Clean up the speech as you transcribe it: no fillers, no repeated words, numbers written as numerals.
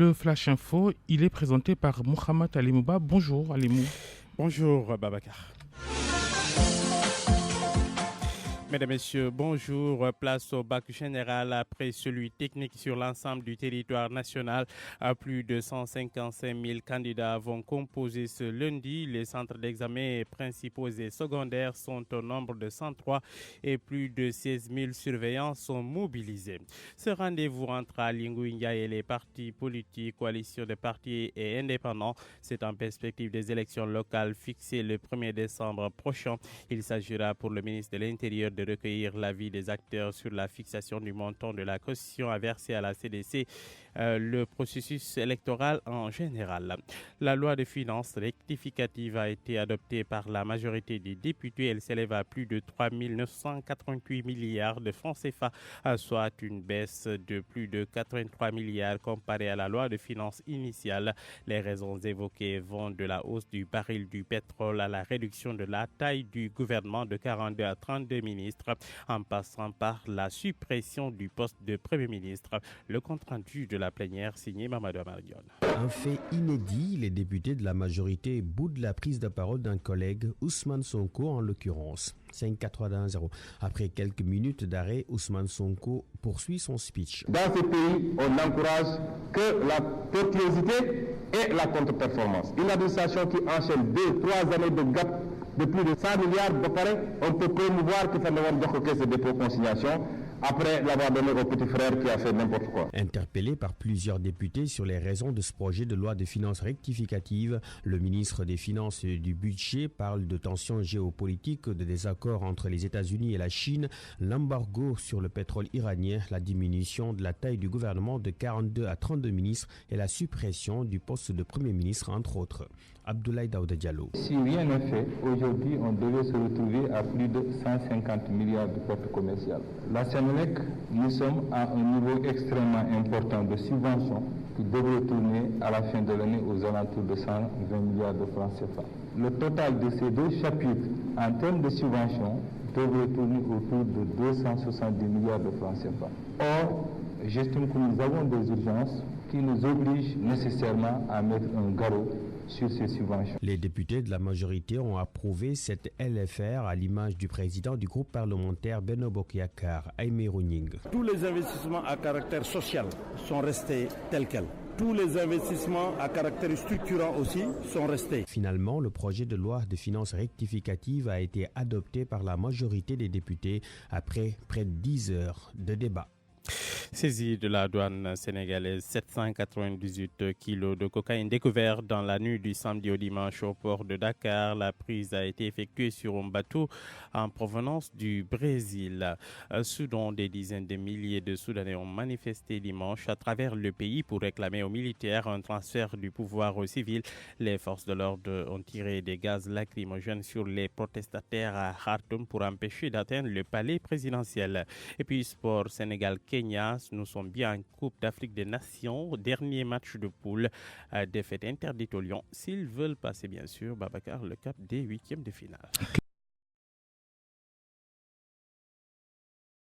Le Flash Info, il est présenté par Mohamed Alimouba. Bonjour Alimou. Bonjour Babacar. Mesdames, Messieurs, bonjour. Place au bac général après celui technique sur l'ensemble du territoire national. Plus de 155 000 candidats vont composer ce lundi. Les centres d'examen principaux et secondaires sont au nombre de 103 et plus de 16 000 surveillants sont mobilisés. Ce rendez-vous entre Ali Nguyen et les partis politiques, coalitions de partis et indépendants, c'est en perspective des élections locales fixées le 1er décembre prochain. Il s'agira pour le ministre de l'Intérieur de recueillir l'avis des acteurs sur la fixation du montant de la caution à verser à la CDC, le processus électoral en général. La loi de finances rectificative a été adoptée par la majorité des députés. Elle s'élève à plus de 3 988 milliards de francs CFA, soit une baisse de plus de 83 milliards comparée à la loi de finances initiale. Les raisons évoquées vont de la hausse du baril du pétrole à la réduction de la taille du gouvernement de 42 à 32 ministres, en passant par la suppression du poste de Premier ministre. Le compte-rendu de la plénière signé Mamadou Amardion. Un fait inédit, les députés de la majorité boudent la prise de parole d'un collègue, Ousmane Sonko en l'occurrence. 5-4-1-0. Après quelques minutes d'arrêt, Ousmane Sonko poursuit son speech. Dans ce pays, on n'encourage que la tortuosité et la contre-performance. Une administration qui enchaîne 2-3 années de gap de plus de 100 milliards de pareil, on peut promouvoir que ça ne va pas que ce dépôt consignation après l'avoir donné au petit frère qui a fait n'importe quoi. Interpellé par plusieurs députés sur les raisons de ce projet de loi de finances rectificative, le ministre des Finances et du Budget parle de tensions géopolitiques, de désaccords entre les États-Unis et la Chine, l'embargo sur le pétrole iranien, la diminution de la taille du gouvernement de 42 à 32 ministres et la suppression du poste de Premier ministre, entre autres. Abdoulaye Daouda Diallo. Si rien n'est fait, aujourd'hui, on devait se retrouver à plus de 150 milliards de pertes commerciales. La Sénélec, nous sommes à un niveau extrêmement important de subventions qui devrait tourner à la fin de l'année aux alentours de 120 milliards de francs CFA. Le total de ces deux chapitres en termes de subventions devrait tourner autour de 270 milliards de francs CFA. Or, j'estime que nous avons des urgences qui nous obligent nécessairement à mettre un garrot sur ces subventions. Les députés de la majorité ont approuvé cette LFR à l'image du président du groupe parlementaire Benno Bokk Yakaar, Aymérou Gningue. Tous les investissements à caractère social sont restés tels quels. Tous les investissements à caractère structurant aussi sont restés. Finalement, le projet de loi de finances rectificative a été adopté par la majorité des députés après près de 10 heures de débat. Saisie de la douane sénégalaise, 798 kilos de cocaïne découvert dans la nuit du samedi au dimanche au port de Dakar. La prise a été effectuée sur un bateau en provenance du Brésil. Soudan, des dizaines de milliers de Soudanais ont manifesté dimanche à travers le pays pour réclamer aux militaires un transfert du pouvoir aux civils. Les forces de l'ordre ont tiré des gaz lacrymogènes sur les protestataires à Khartoum pour empêcher d'atteindre le palais présidentiel. Et puis sport, Sénégal-Kenya. Nous sommes bien en Coupe d'Afrique des Nations. Dernier match de poule. Défaite interdite au Lion. S'ils veulent passer, bien sûr, Babacar, le cap des huitièmes de finale.